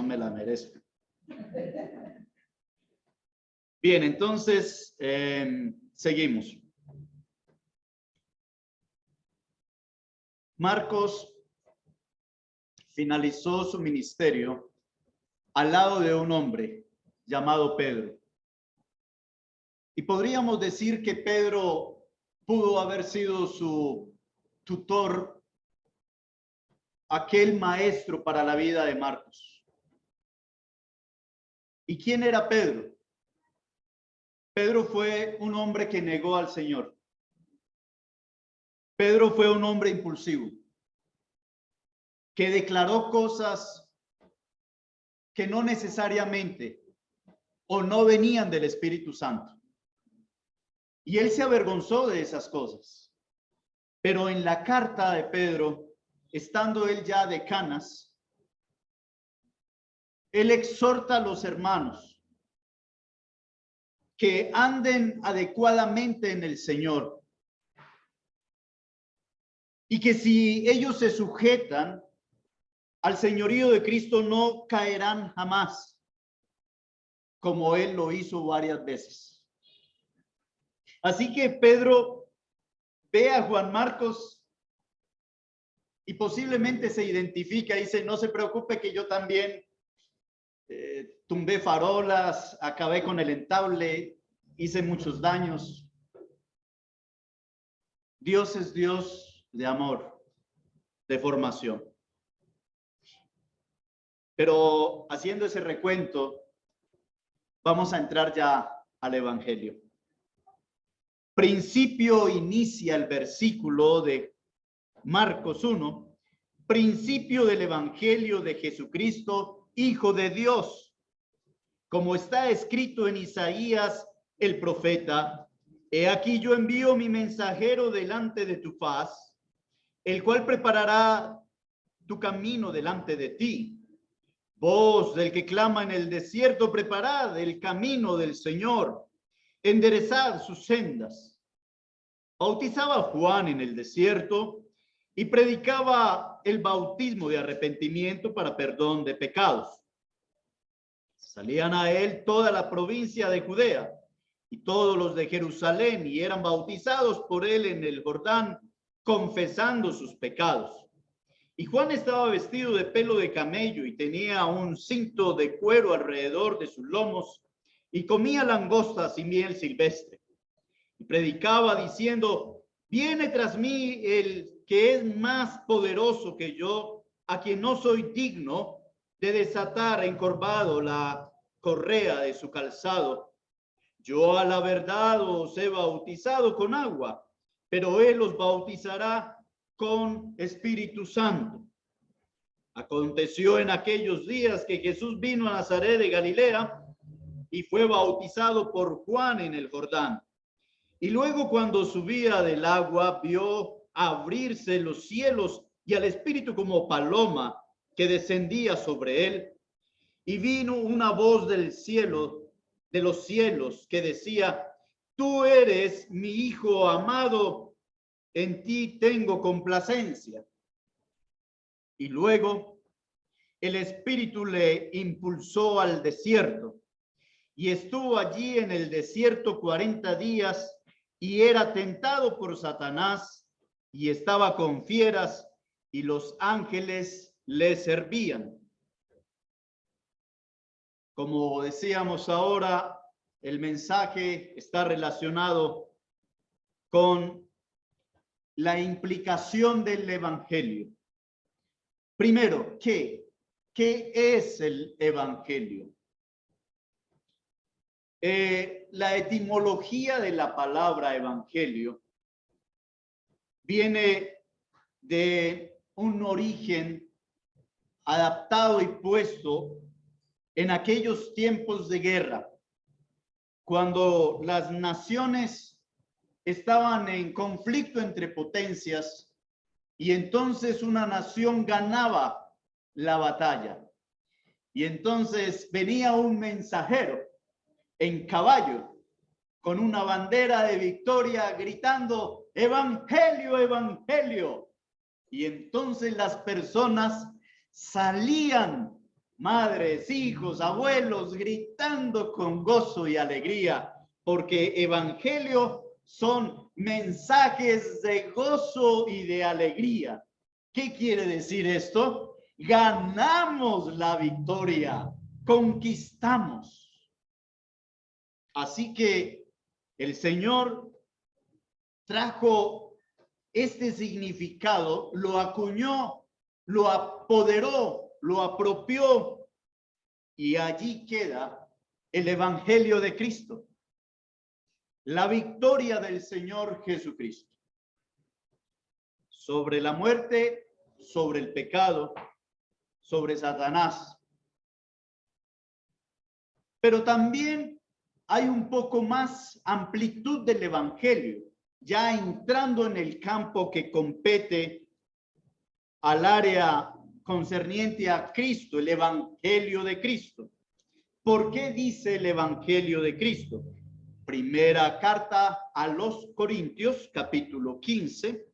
no me la merezco. Bien, entonces, seguimos. Marcos finalizó su ministerio al lado de un hombre llamado Pedro. Y podríamos decir que Pedro pudo haber sido su tutor, aquel maestro para la vida de Marcos. ¿Y quién era Pedro? Pedro fue un hombre que negó al Señor. Pedro fue un hombre impulsivo, que declaró cosas que no necesariamente o no venían del Espíritu Santo. Y él se avergonzó de esas cosas. Pero en la carta de Pedro, estando él ya de canas, él exhorta a los hermanos que anden adecuadamente en el Señor y que si ellos se sujetan al señorío de Cristo no caerán jamás, como él lo hizo varias veces. Así que Pedro ve a Juan Marcos y posiblemente se identifica y dice, no se preocupe que yo también tumbé farolas, acabé con el entable, hice muchos daños. Dios es Dios de amor, de formación. Pero haciendo ese recuento, vamos a entrar ya al Evangelio. Principio inicia el versículo de Marcos 1, principio del Evangelio de Jesucristo, Hijo de Dios, como está escrito en Isaías el profeta: he aquí yo envío mi mensajero delante de tu faz, el cual preparará tu camino delante de ti. Voz del que clama en el desierto, preparad el camino del Señor, enderezad sus sendas. Bautizaba Juan en el desierto y predicaba el bautismo de arrepentimiento para perdón de pecados. Salían a él toda la provincia de Judea y todos los de Jerusalén, y eran bautizados por él en el Jordán, confesando sus pecados. Y Juan estaba vestido de pelo de camello y tenía un cinto de cuero alrededor de sus lomos, y comía langostas y miel silvestre. Y predicaba diciendo: viene tras mí el que es más poderoso que yo, a quien no soy digno de desatar encorvado la correa de su calzado. Yo a la verdad os he bautizado con agua, pero él os bautizará con Espíritu Santo. Aconteció en aquellos días que Jesús vino a Nazaret de Galilea y fue bautizado por Juan en el Jordán. Y luego, cuando subía del agua, vio abrirse los cielos y al Espíritu como paloma que descendía sobre él. Y vino una voz del cielo, de los cielos, que decía: tú eres mi Hijo amado, en ti tengo complacencia. Y luego el Espíritu le impulsó al desierto, y estuvo allí en el desierto 40 días, y era tentado por Satanás, y estaba con fieras, y los ángeles le servían. Como decíamos ahora, el mensaje está relacionado con la implicación del Evangelio. Primero, ¿qué es el Evangelio? La etimología de la palabra evangelio viene de un origen adaptado y puesto en aquellos tiempos de guerra, cuando las naciones estaban en conflicto entre potencias y entonces una nación ganaba la batalla. Y entonces venía un mensajero en caballo con una bandera de victoria gritando: evangelio, evangelio. Y entonces las personas salían madres, hijos, abuelos, gritando con gozo y alegría, porque evangelio son mensajes de gozo y de alegría. ¿Qué quiere decir esto? Ganamos la victoria, conquistamos. Así que el Señor trajo este significado, lo acuñó, lo apoderó, lo apropió, y allí queda el Evangelio de Cristo, la victoria del Señor Jesucristo sobre la muerte, sobre el pecado, sobre Satanás. Pero también hay un poco más amplitud del Evangelio, ya entrando en el campo que compete al área concerniente a Cristo, el Evangelio de Cristo. ¿Por qué dice el Evangelio de Cristo? Primera carta a los Corintios, capítulo 15,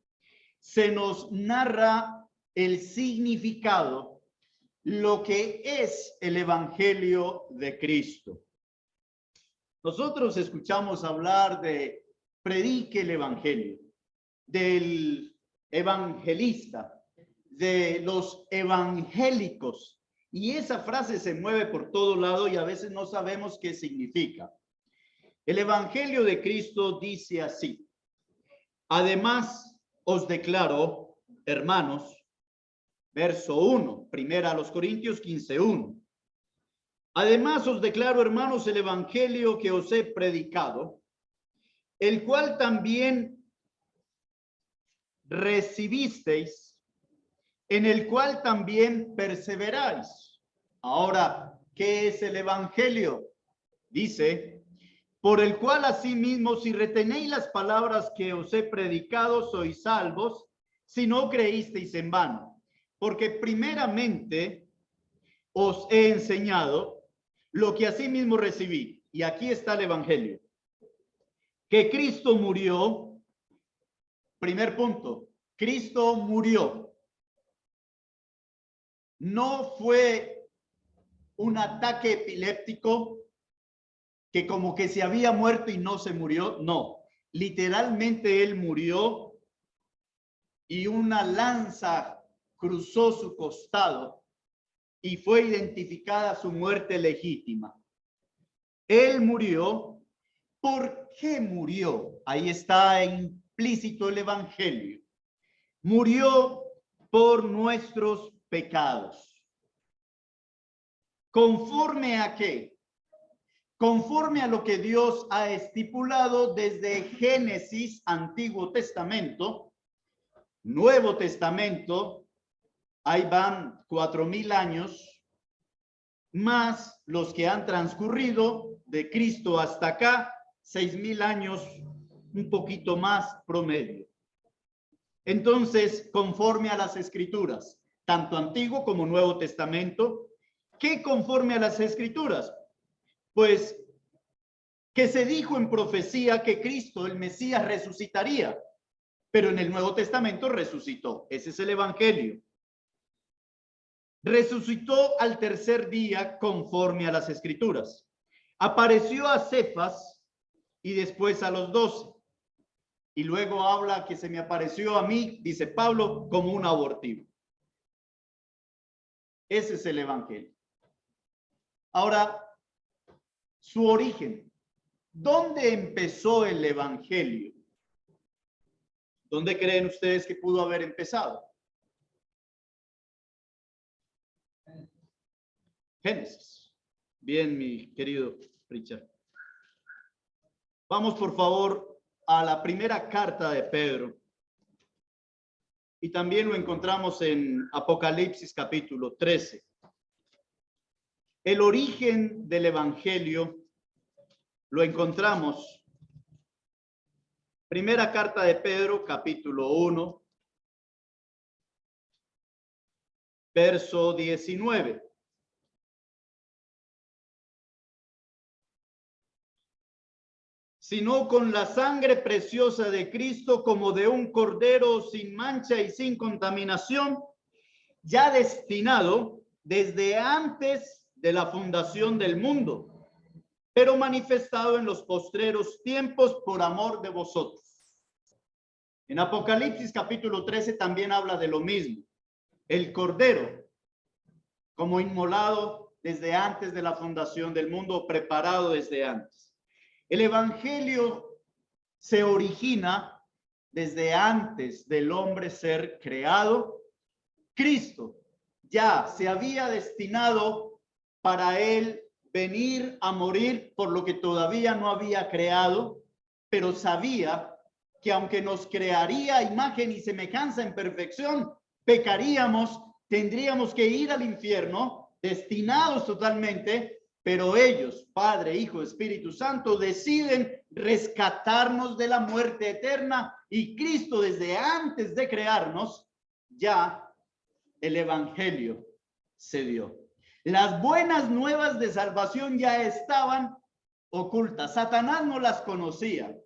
se nos narra el significado, lo que es el Evangelio de Cristo. Nosotros escuchamos hablar de predique el Evangelio, del evangelista, de los evangélicos, y esa frase se mueve por todo lado y a veces no sabemos qué significa. El Evangelio de Cristo dice así: además os declaro, hermanos, verso 1, primera a los Corintios 15:1. Además os declaro, hermanos, el evangelio que os he predicado, el cual también recibisteis, en el cual también perseveráis. Ahora, ¿qué es el evangelio? Dice, por el cual asimismo, si retenéis las palabras que os he predicado, sois salvos, si no creísteis en vano. Porque primeramente os he enseñado lo que asimismo recibí. Y aquí está el evangelio. Que Cristo murió. Primer punto. Cristo murió. No fue un ataque epiléptico que como que se había muerto y no se murió. No. Literalmente él murió y una lanza cruzó su costado y fue identificada su muerte legítima. Él murió. ¿Por qué murió? Ahí está implícito el evangelio. Murió por nuestros pecados. ¿Conforme a qué? Conforme a lo que Dios ha estipulado desde Génesis, Antiguo Testamento, Nuevo Testamento. Ahí van 4,000 años, más los que han transcurrido de Cristo hasta acá, 6,000 años, un poquito más promedio. Entonces, conforme a las Escrituras, tanto Antiguo como Nuevo Testamento, ¿qué conforme a las Escrituras? Pues que se dijo en profecía que Cristo, el Mesías, resucitaría, pero en el Nuevo Testamento resucitó. Ese es el Evangelio. Resucitó al tercer día conforme a las Escrituras. Apareció a Cefas y después a los 12. Y luego habla que se me apareció a mí, dice Pablo, como un abortivo. Ese es el Evangelio. Ahora, su origen. ¿Dónde empezó el Evangelio? ¿Dónde creen ustedes que pudo haber empezado? Génesis. Bien, mi querido Richard. Vamos, por favor, a la primera carta de Pedro. Y también lo encontramos en Apocalipsis capítulo 13. El origen del Evangelio lo encontramos. Primera carta de Pedro, capítulo 1, verso 19. Sino con la sangre preciosa de Cristo, como de un cordero sin mancha y sin contaminación, ya destinado desde antes de la fundación del mundo, pero manifestado en los postreros tiempos por amor de vosotros. En Apocalipsis capítulo 13 también habla de lo mismo. El Cordero, como inmolado desde antes de la fundación del mundo, preparado desde antes. El Evangelio se origina desde antes del hombre ser creado. Cristo ya se había destinado para él venir a morir por lo que todavía no había creado, pero sabía que aunque nos crearía imagen y semejanza en perfección, pecaríamos, tendríamos que ir al infierno, destinados totalmente, pero ellos, Padre, Hijo, Espíritu Santo, deciden rescatarnos de la muerte eterna, y Cristo, desde antes de crearnos, ya el Evangelio se dio. Las buenas nuevas de salvación ya estaban ocultas. Satanás no las conocía.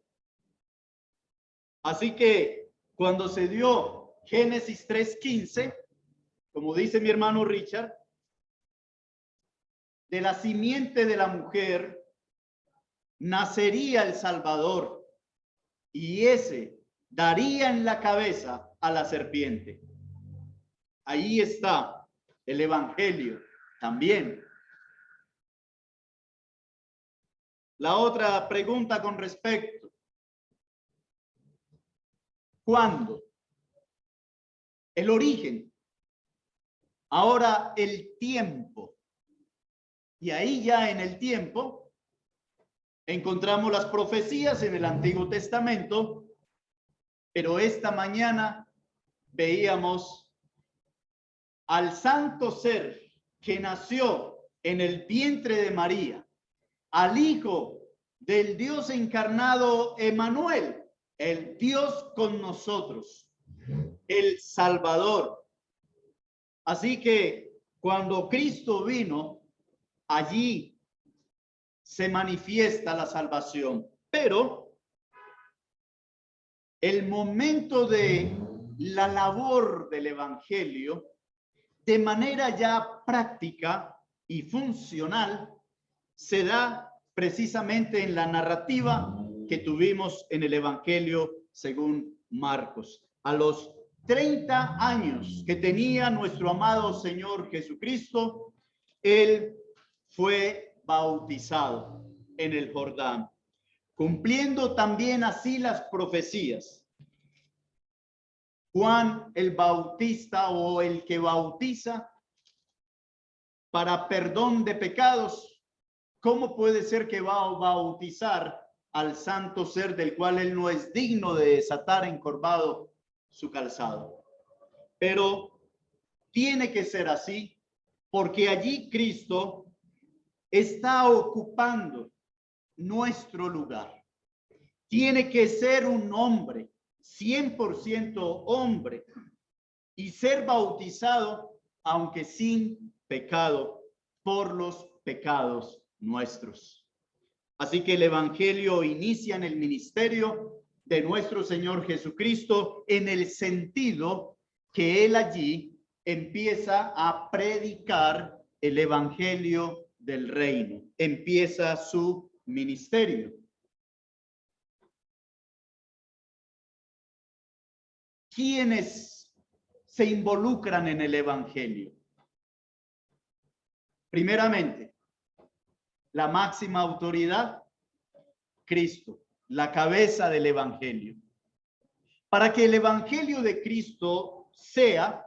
Así que cuando se dio Génesis 3:15, como dice mi hermano Richard, de la simiente de la mujer nacería el Salvador, y ese daría en la cabeza a la serpiente. Ahí está el Evangelio también. La otra pregunta con respecto: ¿cuándo? El origen. Ahora el tiempo. Y ahí ya en el tiempo encontramos las profecías en el Antiguo Testamento, pero esta mañana veíamos al santo ser que nació en el vientre de María, al Hijo del Dios encarnado, Emmanuel, el Dios con nosotros, el Salvador. Así que cuando Cristo vino, allí se manifiesta la salvación. Pero el momento de la labor del Evangelio, de manera ya práctica y funcional, se da precisamente en la narrativa que tuvimos en el Evangelio según Marcos. A los 30 años que tenía nuestro amado Señor Jesucristo, él fue bautizado en el Jordán, cumpliendo también así las profecías. Juan el Bautista, o el que bautiza para perdón de pecados, ¿cómo puede ser que va a bautizar al santo ser del cual él no es digno de desatar encorvado su calzado? Pero tiene que ser así, porque allí Cristo está ocupando nuestro lugar. Tiene que ser un hombre, 100% hombre, y ser bautizado, aunque sin pecado, por los pecados nuestros. Así que el Evangelio inicia en el ministerio de nuestro Señor Jesucristo, en el sentido que él allí empieza a predicar el Evangelio del reino, empieza su ministerio. ¿Quiénes se involucran en el Evangelio? Primeramente, la máxima autoridad, Cristo, la cabeza del Evangelio. Para que el Evangelio de Cristo sea,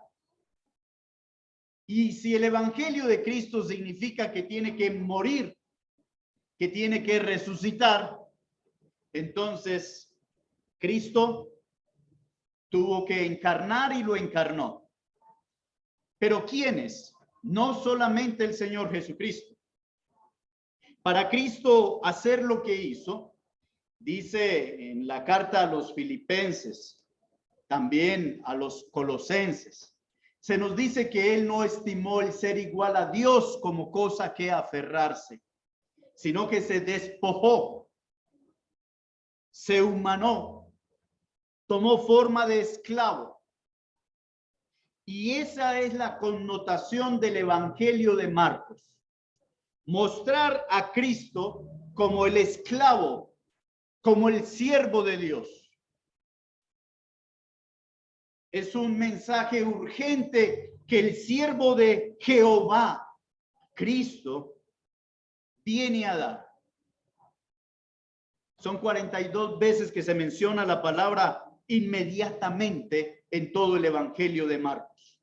y si el Evangelio de Cristo significa que tiene que morir, que tiene que resucitar, entonces Cristo tuvo que encarnar y lo encarnó. Pero ¿quiénes? No solamente el Señor Jesucristo. Para Cristo hacer lo que hizo, dice en la carta a los Filipenses, también a los Colosenses, se nos dice que él no estimó el ser igual a Dios como cosa que aferrarse, sino que se despojó, se humanó, tomó forma de esclavo, Y esa es la connotación del Evangelio de Marcos. Mostrar a Cristo como el esclavo, como el siervo de Dios. Es un mensaje urgente que el siervo de Jehová, Cristo, viene a dar. Son 42 veces que se menciona la palabra inmediatamente en todo el Evangelio de Marcos.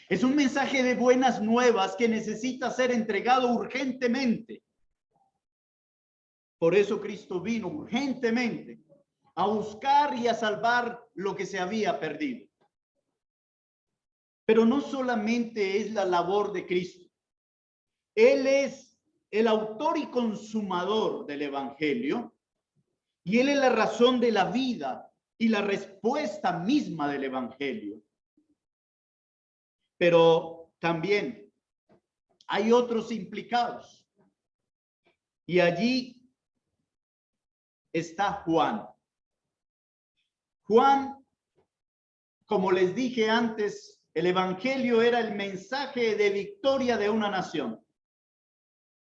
Es un mensaje de buenas nuevas que necesita ser entregado urgentemente. Por eso Cristo vino urgentemente a buscar y a salvar lo que se había perdido. Pero no solamente es la labor de Cristo. Él es el autor y consumador del Evangelio, y Él es la razón de la vida y la respuesta misma del Evangelio. Pero también hay otros implicados. Y allí está Juan. Juan, como les dije antes, el Evangelio era el mensaje de victoria de una nación,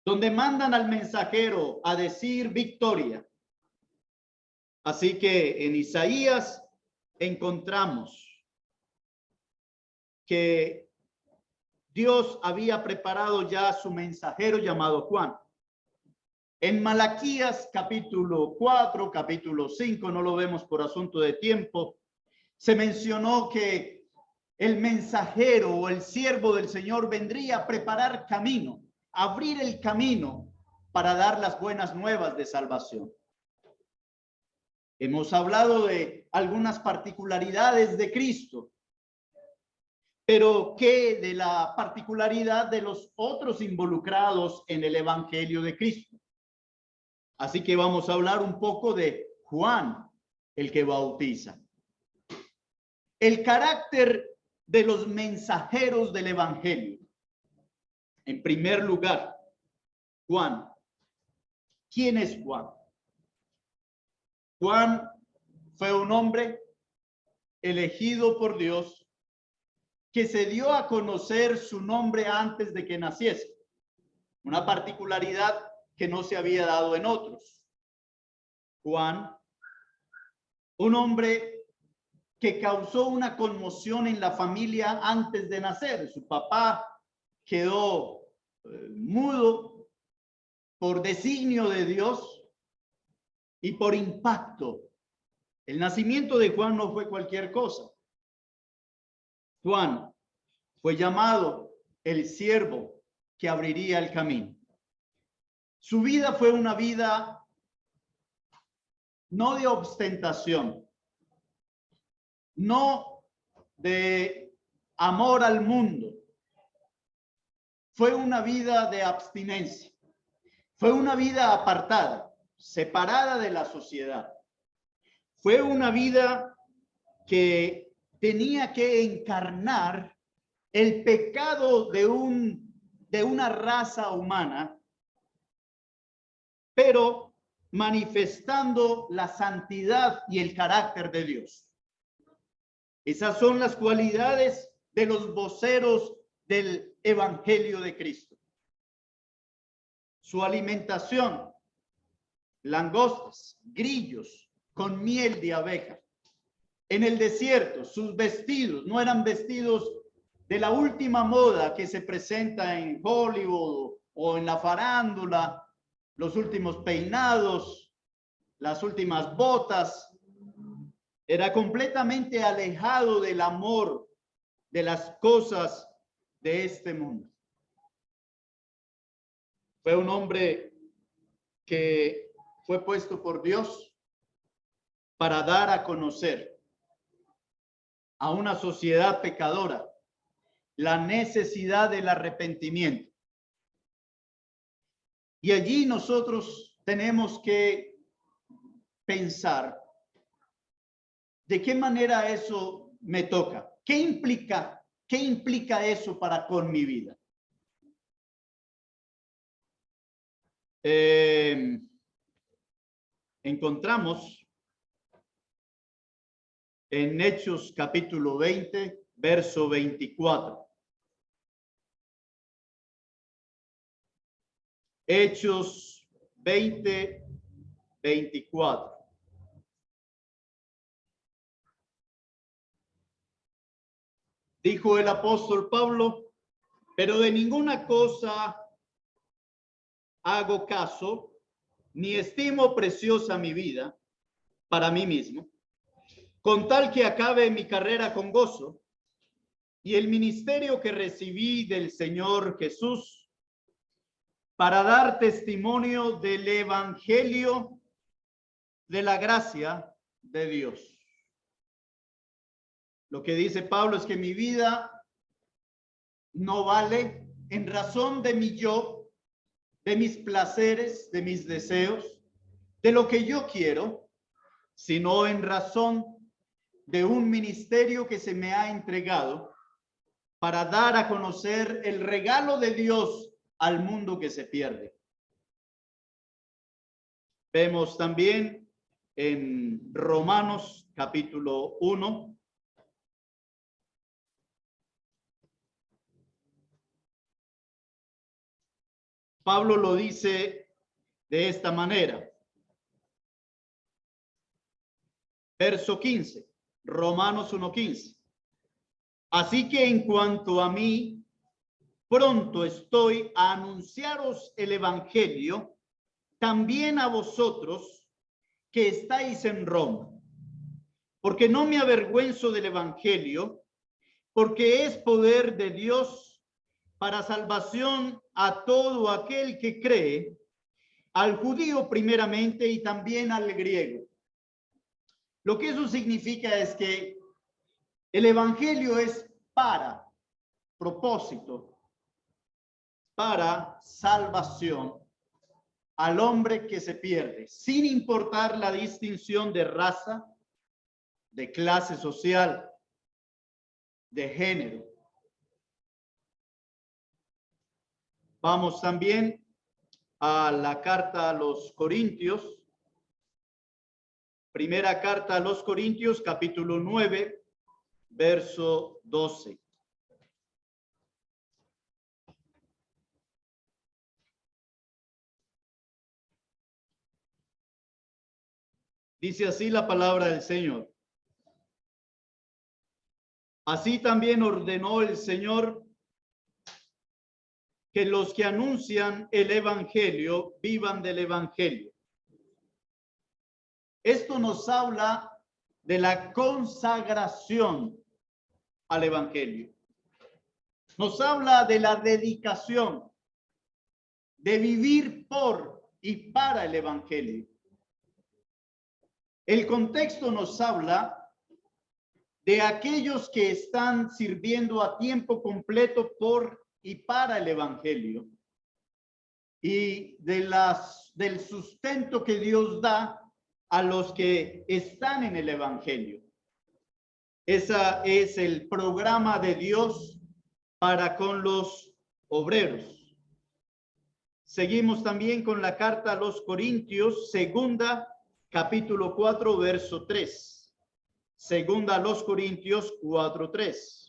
donde mandan al mensajero a decir victoria. Así que en Isaías encontramos que Dios había preparado ya su mensajero llamado Juan. En Malaquías capítulo 4, capítulo 5, no lo vemos por asunto de tiempo, se mencionó que el mensajero o el siervo del Señor vendría a preparar camino, abrir el camino para dar las buenas nuevas de salvación. Hemos hablado de algunas particularidades de Cristo, pero ¿qué de la particularidad de los otros involucrados en el Evangelio de Cristo? Así que vamos a hablar un poco de Juan, el que bautiza. El carácter de los mensajeros del Evangelio. En primer lugar, Juan. ¿Quién es Juan? Juan fue un hombre elegido por Dios que se dio a conocer su nombre antes de que naciese. Una particularidad que no se había dado en otros. Juan, un hombre que causó una conmoción en la familia antes de nacer. Su papá quedó mudo por designio de Dios y por impacto. El nacimiento de Juan no fue cualquier cosa. Juan fue llamado el siervo que abriría el camino. Su vida fue una vida no de ostentación, no de amor al mundo. Fue una vida de abstinencia. Fue una vida apartada, separada de la sociedad. Fue una vida que tenía que encarnar el pecado de una raza humana, pero manifestando la santidad y el carácter de Dios. Esas son las cualidades de los voceros del Evangelio de Cristo. Su alimentación, langostas, grillos, con miel de abeja. En el desierto, sus vestidos no eran vestidos de la última moda que se presenta en Hollywood o en la farándula, los últimos peinados, las últimas botas. Era completamente alejado del amor de las cosas de este mundo. Fue un hombre que fue puesto por Dios para dar a conocer a una sociedad pecadora la necesidad del arrepentimiento. Y allí nosotros tenemos que pensar de qué manera eso me toca. ¿Qué implica eso para con mi vida? Encontramos en Hechos capítulo 20, verso 24. Hechos 20, 24. Dijo el apóstol Pablo, pero de ninguna cosa hago caso, ni estimo preciosa mi vida para mí mismo, con tal que acabe mi carrera con gozo y el ministerio que recibí del Señor Jesús para dar testimonio del evangelio de la gracia de Dios. Lo que dice Pablo es que mi vida no vale en razón de mi yo, de mis placeres, de mis deseos, de lo que yo quiero, sino en razón de un ministerio que se me ha entregado para dar a conocer el regalo de Dios al mundo que se pierde. Vemos también en Romanos capítulo 1, Pablo lo dice de esta manera. Verso 15, Romanos 1:15. Así que en cuanto a mí, pronto estoy a anunciaros el evangelio, también a vosotros que estáis en Roma, porque no me avergüenzo del evangelio, porque es poder de Dios para salvación a todo aquel que cree, al judío primeramente y también al griego. Lo que eso significa es que el evangelio es para propósito, para salvación al hombre que se pierde, sin importar la distinción de raza, de clase social, de género. Vamos también a la carta a los Corintios. Primera carta a los Corintios, capítulo 9, verso 12. Dice así la palabra del Señor. Así también ordenó el Señor que los que anuncian el evangelio vivan del evangelio. Esto nos habla de la consagración al evangelio. Nos habla de la dedicación, de vivir por y para el evangelio. El contexto nos habla de aquellos que están sirviendo a tiempo completo por y para el evangelio y del sustento que Dios da a los que están en el evangelio. Ese es el programa de Dios para con los obreros. Seguimos también con la carta a los Corintios, segunda, capítulo 4, verso 3. Segunda a los Corintios 4:3.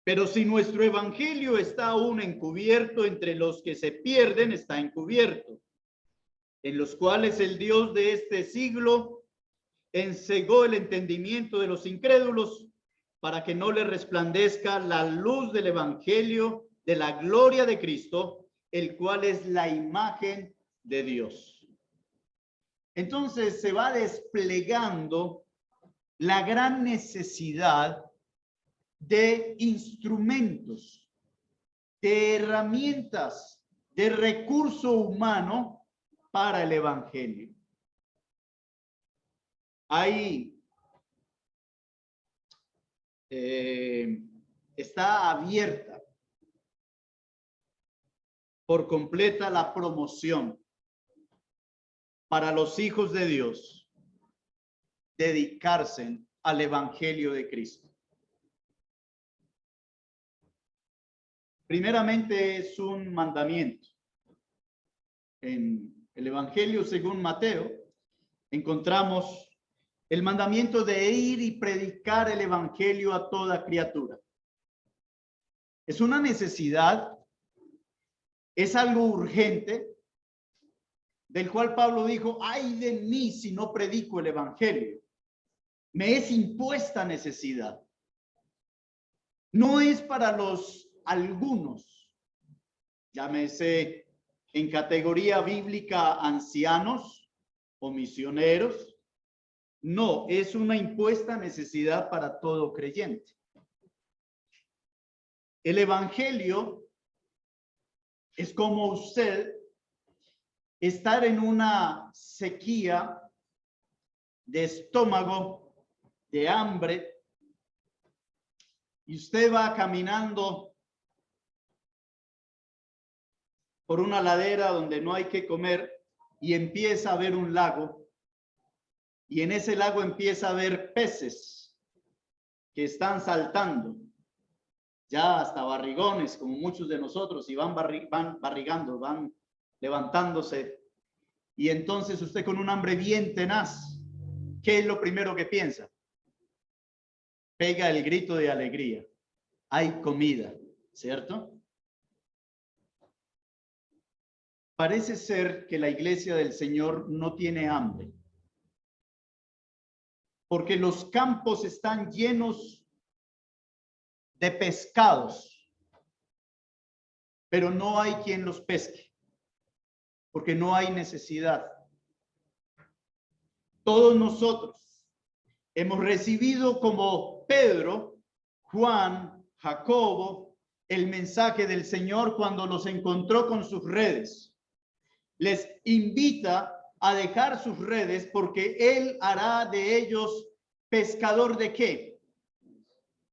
Pero si nuestro evangelio está aún encubierto, entre los que se pierden está encubierto, en los cuales el Dios de este siglo encegó el entendimiento de los incrédulos para que no les resplandezca la luz del evangelio de la gloria de Cristo, el cual es la imagen de Dios. Entonces se va desplegando la gran necesidad de instrumentos, de herramientas, de recurso humano para el evangelio. Ahí está abierta por completa la promoción para los hijos de Dios dedicarse al evangelio de Cristo. Primeramente es un mandamiento. En el Evangelio según Mateo encontramos el mandamiento de ir y predicar el Evangelio a toda criatura. Es una necesidad, es algo urgente, del cual Pablo dijo, ay de mí si no predico el Evangelio. Me es impuesta necesidad. No es para los algunos, llámese en categoría bíblica ancianos o misioneros. No, es una impuesta necesidad para todo creyente. El Evangelio es como usted estar en una sequía de estómago, de hambre, y usted va caminando por una ladera donde no hay que comer y empieza a ver un lago, y en ese lago empieza a ver peces que están saltando, ya hasta barrigones, como muchos de nosotros, y van barrigando, van levantándose. Y entonces usted con un hambre bien tenaz, ¿qué es lo primero que piensa? Pega el grito de alegría. Hay comida, ¿cierto? Parece ser que la iglesia del Señor no tiene hambre, porque los campos están llenos de pescados, pero no hay quien los pesque, porque no hay necesidad. Todos nosotros hemos recibido como Pedro, Juan, Jacobo, el mensaje del Señor cuando los encontró con sus redes. Les invita a dejar sus redes porque Él hará de ellos pescador ¿de qué?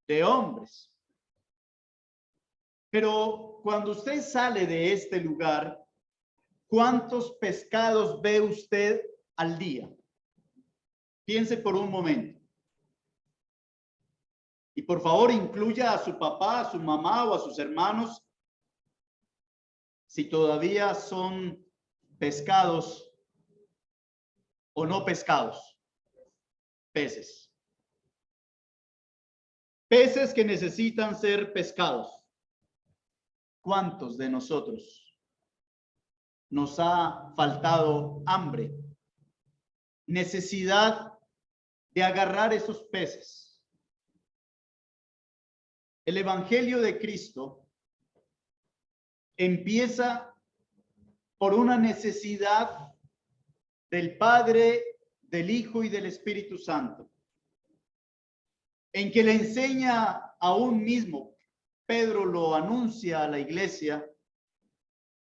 De hombres. Pero cuando usted sale de este lugar, ¿cuántos pescados ve usted al día? Piense por un momento. Y por favor incluya a su papá, a su mamá o a sus hermanos si todavía son pescados o no pescados. Peces. Peces que necesitan ser pescados. ¿Cuántos de nosotros nos ha faltado hambre, necesidad de agarrar esos peces? El Evangelio de Cristo empieza por una necesidad del Padre, del Hijo y del Espíritu Santo, en que le enseña a un mismo, Pedro lo anuncia a la iglesia,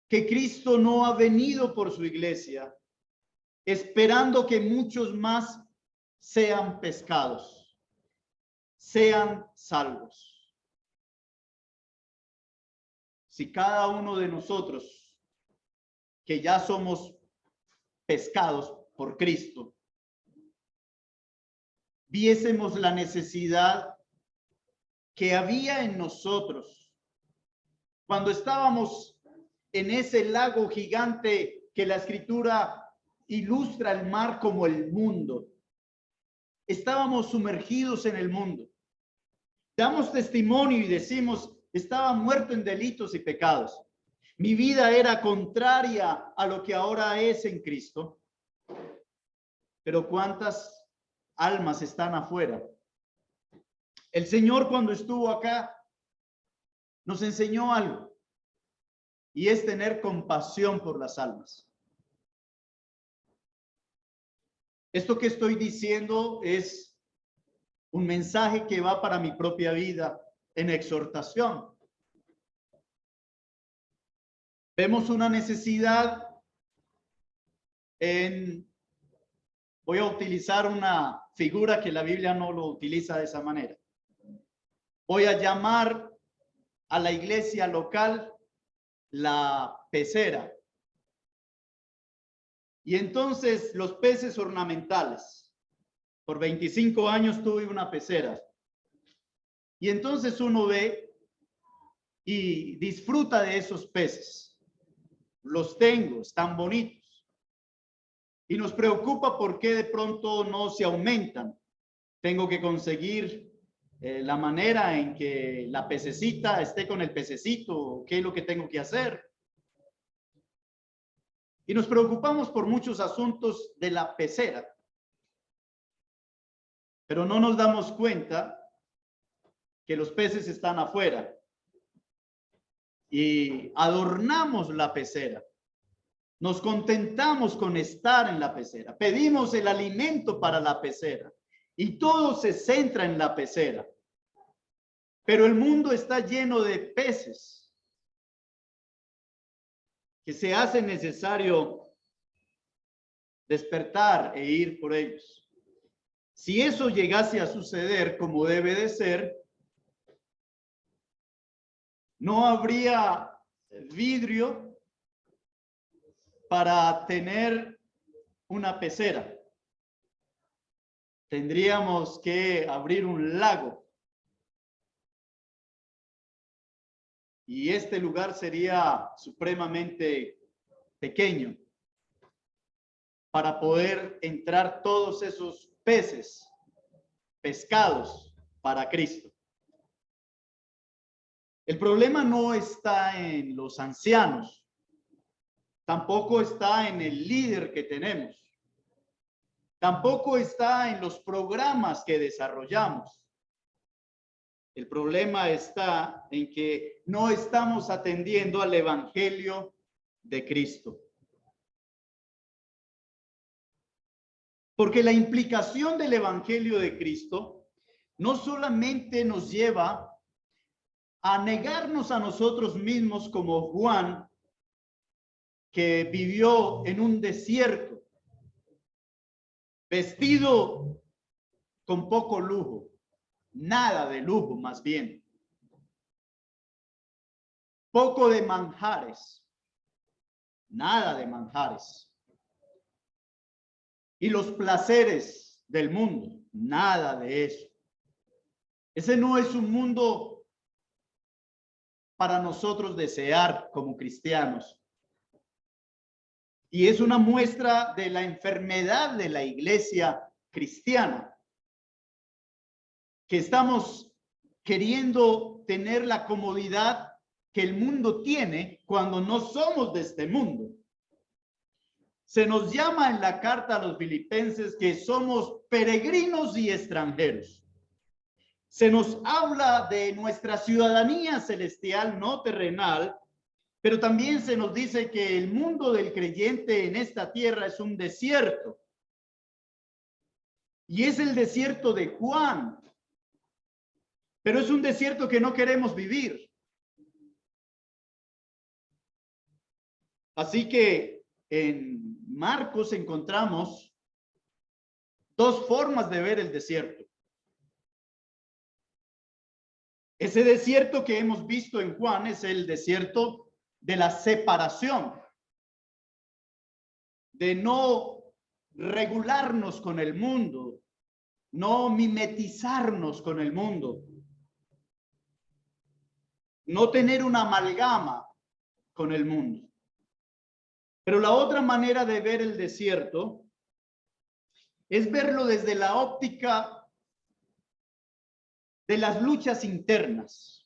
que Cristo no ha venido por su iglesia esperando que muchos más sean pescados, sean salvos. Si cada uno de nosotros, que ya somos pescados por Cristo, viésemos la necesidad que había en nosotros cuando estábamos en ese lago gigante que la Escritura ilustra el mar como el mundo. Estábamos sumergidos en el mundo. Damos testimonio y decimos, estaba muerto en delitos y pecados. Mi vida era contraria a lo que ahora es en Cristo. Pero ¿cuántas almas están afuera? El Señor cuando estuvo acá nos enseñó algo, y es tener compasión por las almas. Esto que estoy diciendo es un mensaje que va para mi propia vida en exhortación. Vemos una necesidad voy a utilizar una figura que la Biblia no lo utiliza de esa manera. Voy a llamar a la iglesia local la pecera. Y entonces los peces ornamentales. Por 25 años tuve una pecera. Y entonces uno ve y disfruta de esos peces. Los tengo, están bonitos. Y nos preocupa por qué de pronto no se aumentan. Tengo que conseguir la manera en que la pececita esté con el pececito. ¿Qué es lo que tengo que hacer? Y nos preocupamos por muchos asuntos de la pecera. Pero no nos damos cuenta que los peces están afuera. Y adornamos la pecera. Nos contentamos con estar en la pecera. Pedimos el alimento para la pecera. Y todo se centra en la pecera. Pero el mundo está lleno de peces que se hace necesario despertar e ir por ellos. Si eso llegase a suceder como debe de ser, no habría vidrio para tener una pecera. Tendríamos que abrir un lago. Y este lugar sería supremamente pequeño para poder entrar todos esos peces, pescados para Cristo. El problema no está en los ancianos, tampoco está en el líder que tenemos, tampoco está en los programas que desarrollamos. El problema está en que no estamos atendiendo al evangelio de Cristo. Porque la implicación del evangelio de Cristo no solamente nos lleva a negarnos a nosotros mismos como Juan, que vivió en un desierto, vestido con poco lujo, nada de lujo más bien, poco de manjares, nada de manjares, y los placeres del mundo, nada de eso. Ese no es un mundo para nosotros desear como cristianos. Y es una muestra de la enfermedad de la iglesia cristiana, que estamos queriendo tener la comodidad que el mundo tiene cuando no somos de este mundo. Se nos llama en la carta a los filipenses que somos peregrinos y extranjeros. Se nos habla de nuestra ciudadanía celestial, no terrenal, pero también se nos dice que el mundo del creyente en esta tierra es un desierto. Y es el desierto de Juan. Pero es un desierto que no queremos vivir. Así que en Marcos encontramos dos formas de ver el desierto. Ese desierto que hemos visto en Juan es el desierto de la separación, de no regularnos con el mundo, no mimetizarnos con el mundo, no tener una amalgama con el mundo. Pero la otra manera de ver el desierto es verlo desde la óptica de las luchas internas.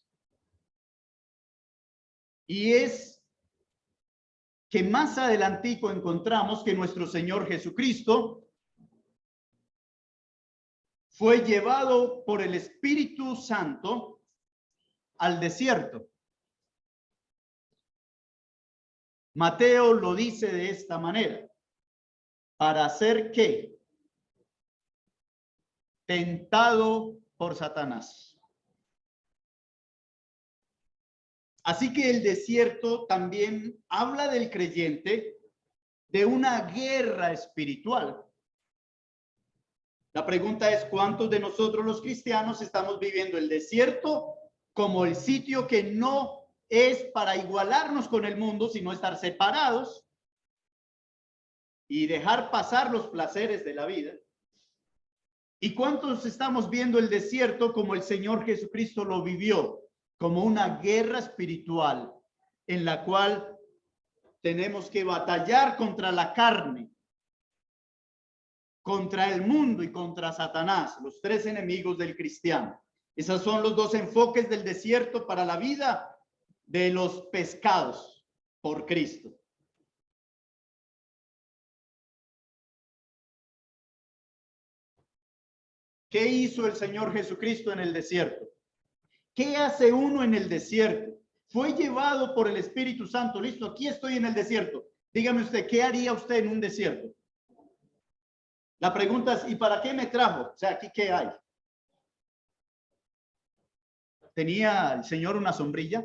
Y es que más adelantico encontramos que nuestro Señor Jesucristo fue llevado por el Espíritu Santo al desierto. Mateo lo dice de esta manera: ¿para hacer qué? Tentado por Satanás. Así que el desierto también habla del creyente de una guerra espiritual. La pregunta es: ¿cuántos de nosotros los cristianos estamos viviendo el desierto como el sitio que no es para igualarnos con el mundo, sino estar separados y dejar pasar los placeres de la vida? ¿Y cuántos estamos viendo el desierto como el Señor Jesucristo lo vivió, como una guerra espiritual en la cual tenemos que batallar contra la carne, contra el mundo y contra Satanás, los tres enemigos del cristiano. Esos son los dos enfoques del desierto para la vida de los pescados por Cristo. ¿Qué hizo el Señor Jesucristo en el desierto? ¿Qué hace uno en el desierto? Fue llevado por el Espíritu Santo. Listo, aquí estoy en el desierto. Dígame usted, ¿qué haría usted en un desierto? La pregunta es, ¿y para qué me trajo? O sea, ¿aquí qué hay? ¿Tenía el Señor una sombrilla?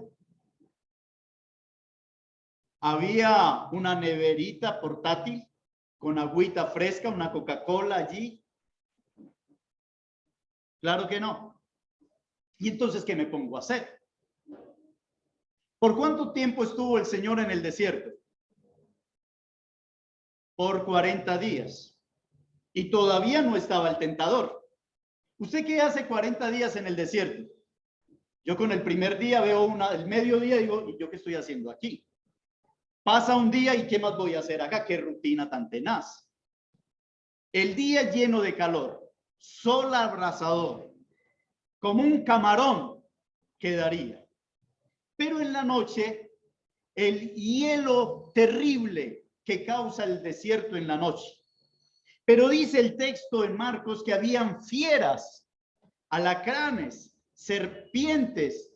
¿Había una neverita portátil con agüita fresca, una Coca-Cola allí? Claro que no. ¿Y entonces qué me pongo a hacer? ¿Por cuánto tiempo estuvo el Señor en el desierto? Por 40 días. Y todavía no estaba el tentador. ¿Usted qué hace 40 días en el desierto? Yo con el primer día veo el mediodía y digo, ¿y yo qué estoy haciendo aquí? Pasa un día y ¿qué más voy a hacer acá? ¿Qué rutina tan tenaz? El día lleno de calor, sol abrasador, como un camarón quedaría. Pero en la noche, el hielo terrible que causa el desierto en la noche. Pero dice el texto en Marcos que habían fieras, alacranes, serpientes,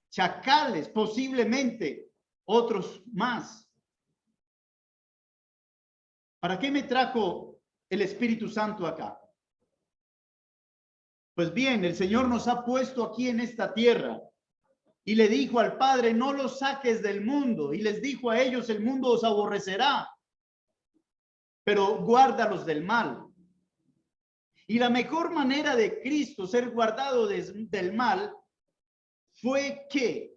chacales, posiblemente otros más. ¿Para qué me trajo el Espíritu Santo acá? Pues bien, el Señor nos ha puesto aquí en esta tierra y le dijo al Padre, no los saques del mundo. Y les dijo a ellos, el mundo os aborrecerá, pero guárdalos del mal. Y la mejor manera de Cristo ser guardado del mal fue que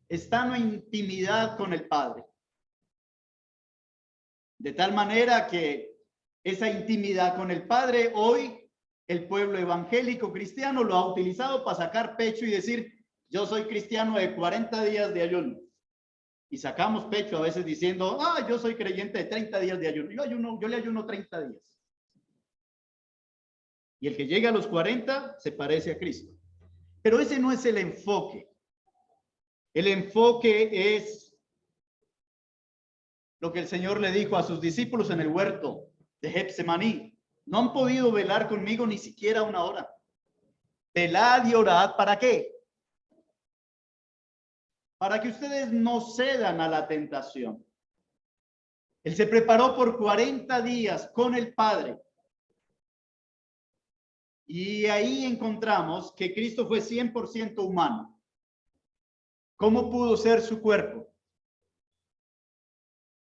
estando en intimidad con el Padre. De tal manera que esa intimidad con el Padre hoy el pueblo evangélico cristiano lo ha utilizado para sacar pecho y decir, yo soy cristiano de 40 días de ayuno. Y sacamos pecho a veces diciendo, yo soy creyente de 30 días de ayuno. Yo le ayuno 30 días. Y el que llega a los 40 se parece a Cristo. Pero ese no es el enfoque. El enfoque es lo que el Señor le dijo a sus discípulos en el huerto de Getsemaní. No han podido velar conmigo ni siquiera una hora. Velad y orad, ¿para qué? Para que ustedes no cedan a la tentación. Él se preparó por 40 días con el Padre. Y ahí encontramos que Cristo fue 100% humano. ¿Cómo pudo ser su cuerpo?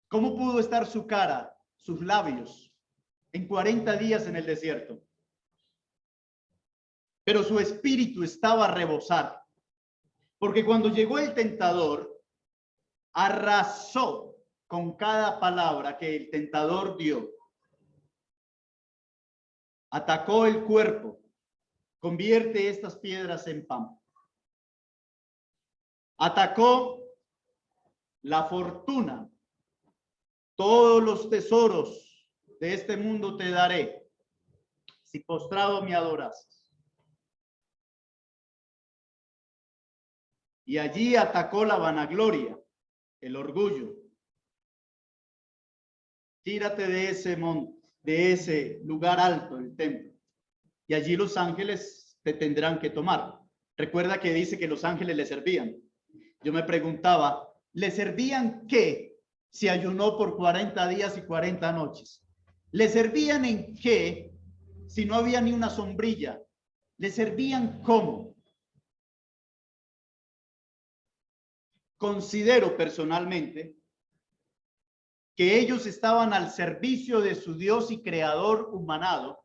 ¿Cómo pudo estar su cara, sus labios, en 40 días en el desierto? Pero su espíritu estaba a rebosar. Porque cuando llegó el tentador, arrasó con cada palabra que el tentador dio. Atacó el cuerpo, convierte estas piedras en pan. Atacó la fortuna, todos los tesoros de este mundo te daré, si postrado me adoras. Y allí atacó la vanagloria, el orgullo. Tírate de ese monte, de ese lugar alto, el templo. Y allí los ángeles te tendrán que tomar. Recuerda que dice que los ángeles le servían. Yo me preguntaba, ¿le servían qué si ayunó por 40 días y 40 noches? ¿Le servían en qué si no había ni una sombrilla? ¿Le servían cómo? Considero personalmente que ellos estaban al servicio de su Dios y creador humanado.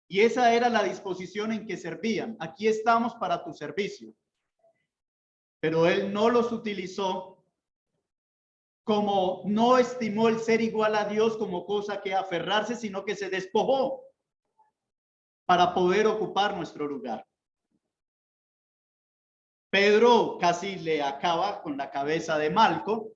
Y esa era la disposición en que servían. Aquí estamos para tu servicio. Pero él no los utilizó como no estimó el ser igual a Dios como cosa que aferrarse, sino que se despojó para poder ocupar nuestro lugar. Pedro casi le acaba con la cabeza de Malco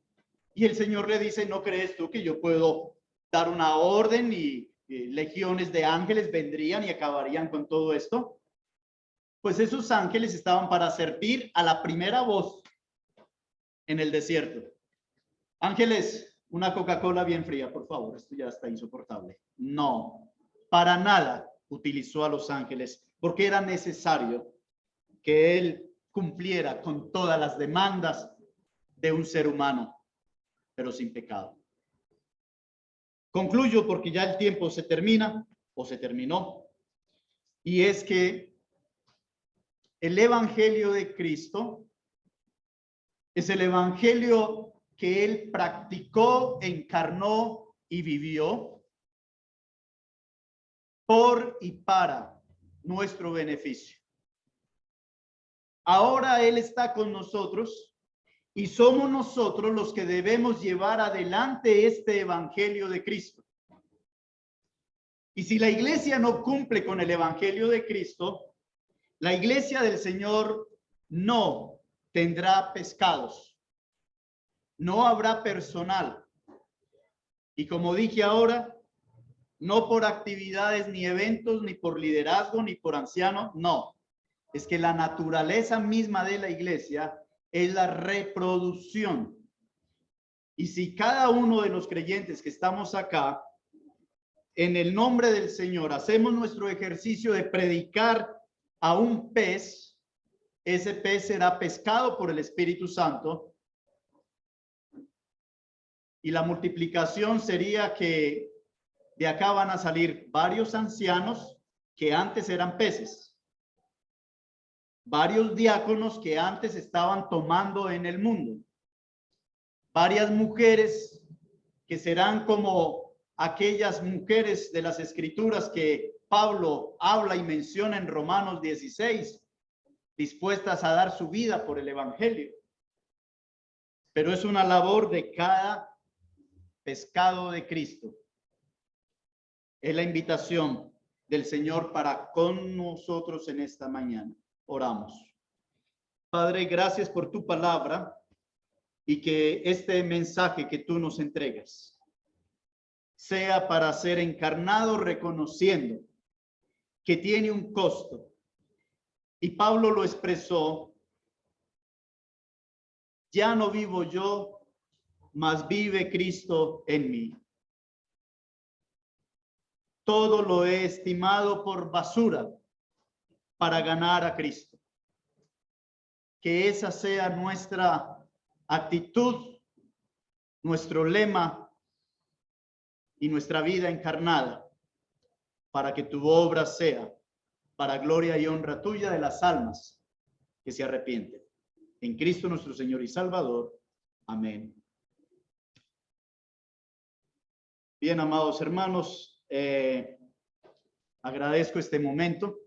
y el Señor le dice, ¿no crees tú que yo puedo dar una orden y legiones de ángeles vendrían y acabarían con todo esto? Pues esos ángeles estaban para servir a la primera voz en el desierto. Ángeles, una Coca-Cola bien fría, por favor, esto ya está insoportable. No, para nada utilizó a los ángeles, porque era necesario que él cumpliera con todas las demandas de un ser humano, pero sin pecado. Concluyo porque ya el tiempo se termina o se terminó, y es que el Evangelio de Cristo es el Evangelio que él practicó, encarnó y vivió por y para nuestro beneficio. Ahora él está con nosotros y somos nosotros los que debemos llevar adelante este Evangelio de Cristo. Y si la iglesia no cumple con el Evangelio de Cristo, la iglesia del Señor no tendrá pescados, no habrá personal. Y como dije ahora, no por actividades ni eventos, ni por liderazgo, ni por ancianos, no. Es que la naturaleza misma de la iglesia es la reproducción. Y si cada uno de los creyentes que estamos acá, en el nombre del Señor, hacemos nuestro ejercicio de predicar a un pez, ese pez será pescado por el Espíritu Santo. Y la multiplicación sería que de acá van a salir varios ancianos que antes eran peces, varios diáconos que antes estaban tomando en el mundo, varias mujeres que serán como aquellas mujeres de las escrituras que Pablo habla y menciona en Romanos 16, dispuestas a dar su vida por el evangelio. Pero es una labor de cada pescado de Cristo. Es la invitación del Señor para con nosotros en esta mañana. Oramos. Padre, gracias por tu palabra y que este mensaje que tú nos entregas sea para ser encarnado reconociendo que tiene un costo. Y Pablo lo expresó: ya no vivo yo, mas vive Cristo en mí. Todo lo he estimado por basura para ganar a Cristo. Que esa sea nuestra actitud, nuestro lema y nuestra vida encarnada, para que tu obra sea para gloria y honra tuya de las almas que se arrepienten. En Cristo nuestro Señor y Salvador. Amén. Bien, amados hermanos, agradezco este momento.